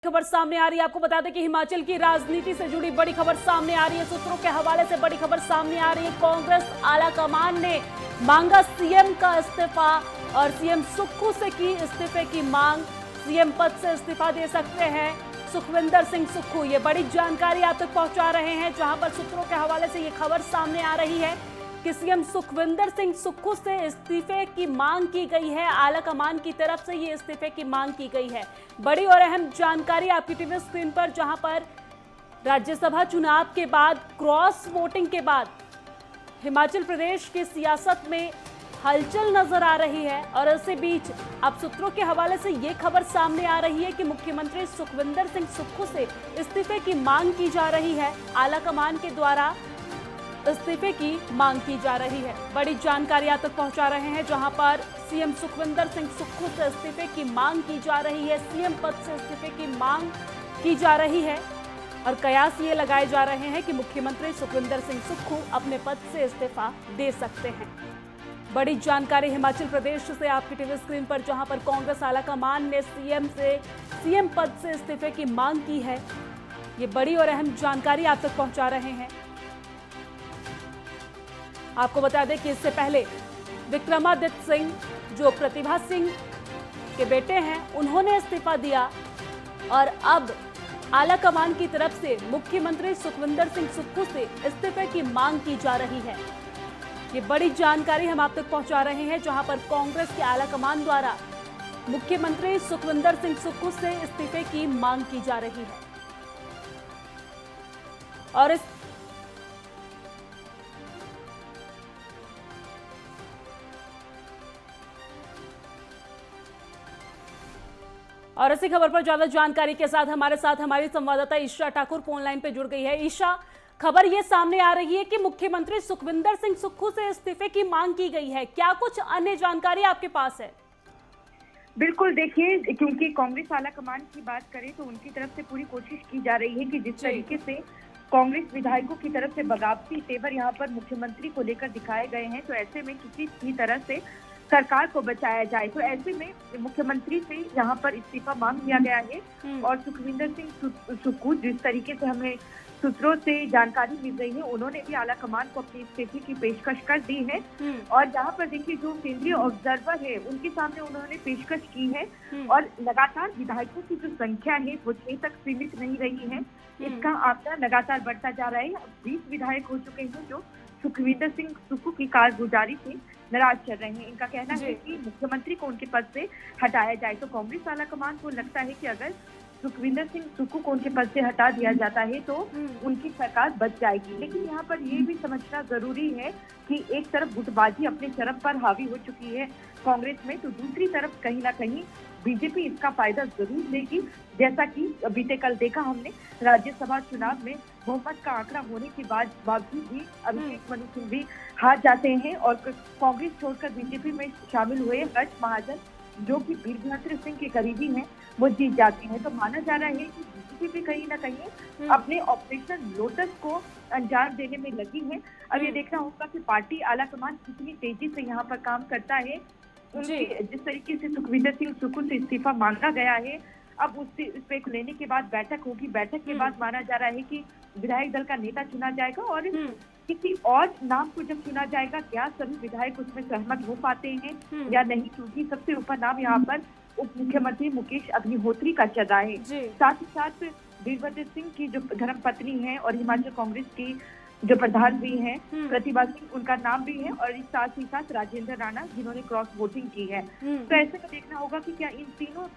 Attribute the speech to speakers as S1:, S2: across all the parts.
S1: खबर सामने आ रही है। आपको बता दें कि हिमाचल की राजनीति से जुड़ी बड़ी खबर सामने आ रही है। सूत्रों के हवाले से बड़ी खबर सामने आ रही है। कांग्रेस आलाकमान ने मांगा सीएम का इस्तीफा और सीएम सुक्खू से की इस्तीफे की मांग। सीएम पद से इस्तीफा दे सकते हैं सुखविंदर सिंह सुक्खू। ये बड़ी जानकारी आप तक पहुंचा रहे हैं, जहां पर सूत्रों के हवाले से ये खबर सामने आ रही है कि सीएम सुखविंदर सिंह सुक्खू से इस्तीफे की मांग की गई है। आलाकमान की तरफ से ये इस्तीफे की मांग की गई है। बड़ी और अहम जानकारी आपकी टीवी स्क्रीन पर, जहां पर राज्यसभा चुनाव के बाद क्रॉस वोटिंग के बाद हिमाचल प्रदेश की सियासत में हलचल नजर आ रही है। और इसी बीच अब सूत्रों के हवाले से ये खबर सामने आ रही है कि मुख्यमंत्री सुखविंदर सिंह सुक्खू से इस्तीफे की मांग की जा रही है। आलाकमान के द्वारा इस्तीफे की मांग की जा रही है। बड़ी जानकारी आप तक पहुंचा रहे हैं, जहां पर सीएम सुखविंदर सिंह सुक्खू से इस्तीफे की मांग की जा रही है। सीएम पद से इस्तीफे की मांग की जा रही है और कयास ये लगाए जा रहे हैं कि मुख्यमंत्री सुखविंदर सिंह सुक्खू अपने पद से इस्तीफा दे सकते हैं। बड़ी जानकारी हिमाचल प्रदेश से आपकी टीवी स्क्रीन पर, जहां पर कांग्रेस आलाकमान ने सीएम पद से इस्तीफे की मांग की है। ये बड़ी और अहम जानकारी आप तक पहुंचा रहे हैं। आपको बता दें कि इससे पहले विक्रमादित्य सिंह, जो प्रतिभा सिंह के बेटे हैं, उन्होंने इस्तीफा दिया और अब आलाकमान की तरफ से मुख्यमंत्री सुखविंदर सिंह सुक्खू से इस्तीफे की मांग की जा रही है। ये बड़ी जानकारी हम आप तक पहुंचा रहे हैं, जहां पर कांग्रेस के आलाकमान द्वारा मुख्यमंत्री सुखविंदर सिंह सुक्खू से इस्तीफे की मांग की जा रही है। और इसी खबर पर ज्यादा जानकारी के साथ हमारे साथ हमारी संवाददाता ईशा ठाकुर फोन लाइन पे जुड़ गई है। ईशा, खबर ये सामने आ रही है कि मुख्यमंत्री सुखविंदर सिंह सुक्खू से इस्तीफे की मांग की गई है। क्या कुछ अन्य जानकारी आपके पास है?
S2: बिल्कुल, देखिए, क्योंकि कांग्रेस आलाकमान की बात करें तो उनकी तरफ से पूरी कोशिश की जा रही है कि जिस तरीके से कांग्रेस विधायकों की तरफ से बगावती तेवर यहाँ पर मुख्यमंत्री को लेकर दिखाए गए हैं, तो ऐसे में किसी भी तरह से सरकार को बचाया जाए। तो ऐसे में मुख्यमंत्री से यहाँ पर इस्तीफा मांग लिया गया है और सुखविंदर सिंह सुक्खू, जिस तरीके से हमें सूत्रों से जानकारी मिल रही है, उन्होंने भी आलाकमान को अपने इस्तीफे की पेशकश कर दी है। और जहाँ पर देखिए, जो केंद्रीय ऑब्जर्वर है उनके सामने उन्होंने पेशकश की है और लगातार विधायकों की जो संख्या है वो 6 तक सीमित नहीं रही है। इसका आंकड़ा लगातार बढ़ता जा रहा है। अब 20 विधायक हो चुके हैं जो सुखविंदर सिंह सुक्खू की कारगुजारी से नाराज चल रहे हैं। इनका कहना है कि मुख्यमंत्री को उनके पद से हटाया जाए। तो कांग्रेस आलाकमान को लगता है कि अगर सुखविंदर सिंह सुक्खू को उनके पद से हटा दिया जाता है तो उनकी सरकार बच जाएगी। लेकिन यहाँ पर ये भी समझना जरूरी है कि एक तरफ गुटबाजी अपने चरम पर हावी हो चुकी है कांग्रेस में, तो दूसरी तरफ कहीं ना कहीं बीजेपी इसका फायदा जरूर लेगी। जैसा कि बीते कल देखा हमने, राज्यसभा चुनाव में बहुमत का आंकड़ा होने के बावजूद भी अभिषेक मनु सिंह भी हार जाते हैं और कांग्रेस छोड़कर बीजेपी में शामिल हुए हर्ष महाजन, जो कि वीरभद्र सिंह के करीबी हैं, वो जीत जाते हैं। तो माना जा रहा है कि बीजेपी भी कहीं ना कहीं अपने ऑपरेशन लोटस को अंजाम देने में लगी है। अब ये देखना होगा कि पार्टी आलाकमान कितनी तेजी से यहाँ पर काम करता है। उनकी जिस तरीके से सुखविंदर सिंह सुक्खू से इस्तीफा मांगा गया है, अब उस पे लेने के बाद बैठक होगी। बैठक के बाद माना जा रहा है कि विधायक दल का नेता चुना जाएगा और किसी और नाम को जब चुना जाएगा, क्या सभी विधायक उसमें सहमत हो पाते हैं या नहीं, क्योंकि सबसे ऊपर नाम यहाँ पर उप मुख्यमंत्री मुकेश अग्निहोत्री का चल रहा है। साथ ही साथ वीरभद्र सिंह की जो धर्मपत्नी है और हिमाचल कांग्रेस की जो प्रधान भी हैं प्रतिभा सिंह, उनका नाम भी है, और साथ ही साथ राजेंद्र राणा, जिन्होंने क्रॉस वोटिंग की है। तो ऐसे में देखना होगा कि क्या इन तीनों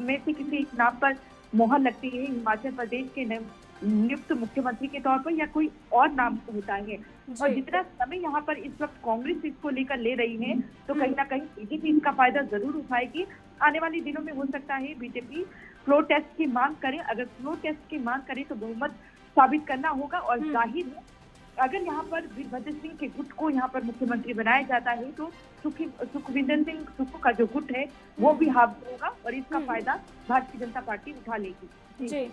S2: में से किसी एक नाम पर मोहर लगती है हिमाचल प्रदेश के नियुक्त मुख्यमंत्री के तौर पर, या कोई और नाम होता है। और जितना समय यहाँ पर इस वक्त कांग्रेस इसको लेकर ले रही है, तो कहीं ना कहीं बीजेपी इसका फायदा जरूर उठाएगी। आने वाले दिनों में हो सकता है बीजेपी फ्लोर टेस्ट की मांग करे। अगर फ्लोर टेस्ट की मांग करे तो बहुमत साबित करना होगा और जाहिर है अगर यहाँ पर वीरभद्र सिंह के गुट को यहाँ पर मुख्यमंत्री बनाया जाता है तो सुखविंदर सिंह सुक्खू का जो गुट है वो भी हावी होगा और इसका फायदा भारतीय जनता पार्टी उठा लेगी।
S1: जी।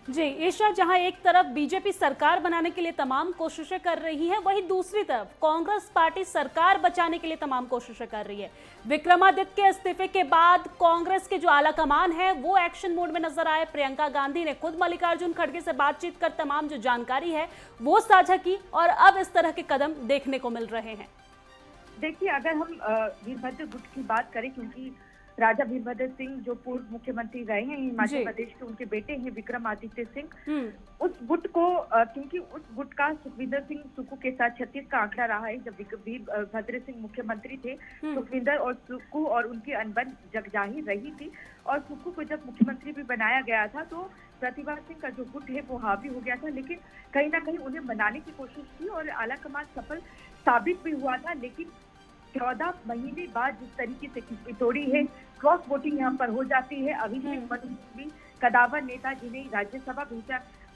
S1: जी ईशा, जहां एक तरफ बीजेपी सरकार बनाने के लिए तमाम कोशिशें कर रही है, वहीं दूसरी तरफ कांग्रेस पार्टी सरकार बचाने के लिए तमाम कोशिशें कर रही है। विक्रमादित्य के इस्तीफे के बाद कांग्रेस के जो आला कमान है वो एक्शन मोड में नजर आए। प्रियंका गांधी ने खुद मल्लिकार्जुन खड़गे से बातचीत कर तमाम जो जानकारी है वो साझा की और अब इस तरह के कदम देखने को मिल रहे हैं।
S2: देखिए, अगर हम वीरभद्र गुट की बात करें, क्योंकि राजा वीरभद्र सिंह जो पूर्व मुख्यमंत्री रहे हैं हिमाचल प्रदेश के, उनके बेटे हैं विक्रमादित्य सिंह, उस गुट को क्योंकि उस गुट का सुखविंदर सिंह सुक्खू के साथ 36 का आंकड़ा रहा है। जब वीरभद्र सिंह मुख्यमंत्री थे, सुखविंदर और सुक्खू और उनकी अनबन जगजाहिर रही थी, और सुक्खू को जब मुख्यमंत्री भी बनाया गया था तो प्रतिभा सिंह का जो गुट है वो हावी हो गया था, लेकिन कहीं ना कहीं उन्हें मनाने की कोशिश की और आला कमान सफल साबित भी हुआ था। लेकिन 14 महीने बाद जिस तरीके से खिचड़ी तोड़ी है, क्रॉस वोटिंग यहाँ पर हो जाती है। अभिषेक मनु भी कदावर नेता जिन्हें राज्यसभा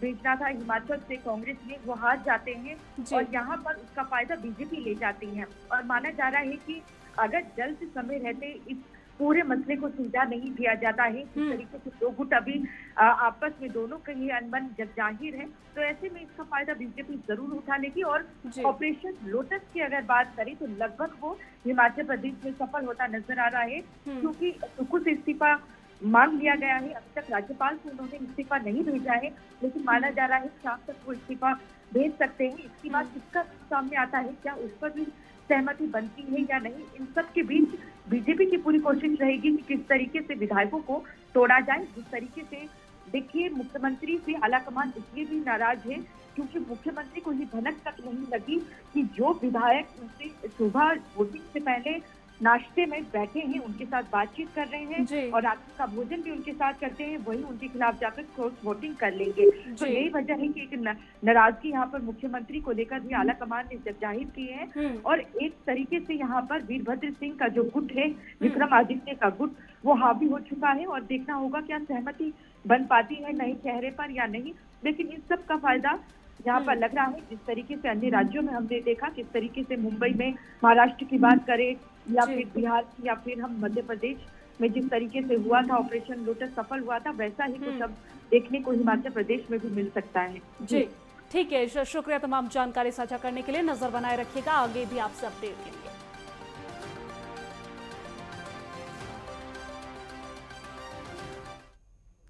S2: भेजना था हिमाचल से कांग्रेस में, वो हार जाते हैं और यहाँ पर उसका फायदा बीजेपी ले जाती है। और माना जा रहा है कि अगर जल्द समय रहते इस पूरे मसले को सुलझा नहीं दिया जाता है, जिस तरीके से दो गुट अभी आपस में दोनों के ही अनबन जगजाहिर है, तो ऐसे में इसका फायदा बीजेपी जरूर उठा लेगी। और ऑपरेशन लोटस की अगर बात करें तो लगभग वो हिमाचल प्रदेश में सफल होता नजर आ रहा है, क्योंकि सुक्खू से इस्तीफा मांग लिया गया है। अभी तक राज्यपाल को उन्होंने इस्तीफा नहीं भेजा है, लेकिन माना जा रहा है शाम तक वो इस्तीफा भेज सकते हैं। इसके बाद किसका सामने आता है, क्या उस पर भी सहमति बनती है या नहीं, इन सब के बीच बीजेपी की पूरी कोशिश रहेगी कि किस तरीके से विधायकों को तोड़ा जाए। जिस तरीके से देखिए, मुख्यमंत्री से आलाकमान इसलिए भी नाराज है क्योंकि मुख्यमंत्री को ये भनक तक नहीं लगी कि जो विधायक उनसे सुबह वोटिंग से पहले नाश्ते में बैठे हैं, उनके साथ बातचीत कर रहे हैं और रात का भोजन भी उनके साथ करते हैं, वही उनके खिलाफ जाकर क्रॉस वोटिंग कर लेंगे। तो यही वजह है कि एक नाराजगी यहाँ पर मुख्यमंत्री को लेकर भी आला कमान ने जाहिर की है। और एक तरीके से यहाँ पर वीरभद्र सिंह का जो गुट है, विक्रमादित्य का गुट, वो हावी हो चुका है और देखना होगा क्या सहमति बन पाती है नए चेहरे पर या नहीं। लेकिन इन सब का फायदा यहाँ पर लग रहा है, जिस तरीके से अन्य राज्यों में हमने देखा, किस तरीके से मुंबई में, महाराष्ट्र की बात करें या फिर बिहार की, या फिर हम मध्य प्रदेश में जिस तरीके से हुआ था ऑपरेशन लोटस सफल हुआ था, वैसा ही कुछ अब देखने को हिमाचल प्रदेश में भी मिल सकता है।
S1: जी ठीक है, शुक्रिया तमाम जानकारी साझा करने के लिए। नजर बनाए रखिएगा, आगे भी आपसे अपडेट लेंगे।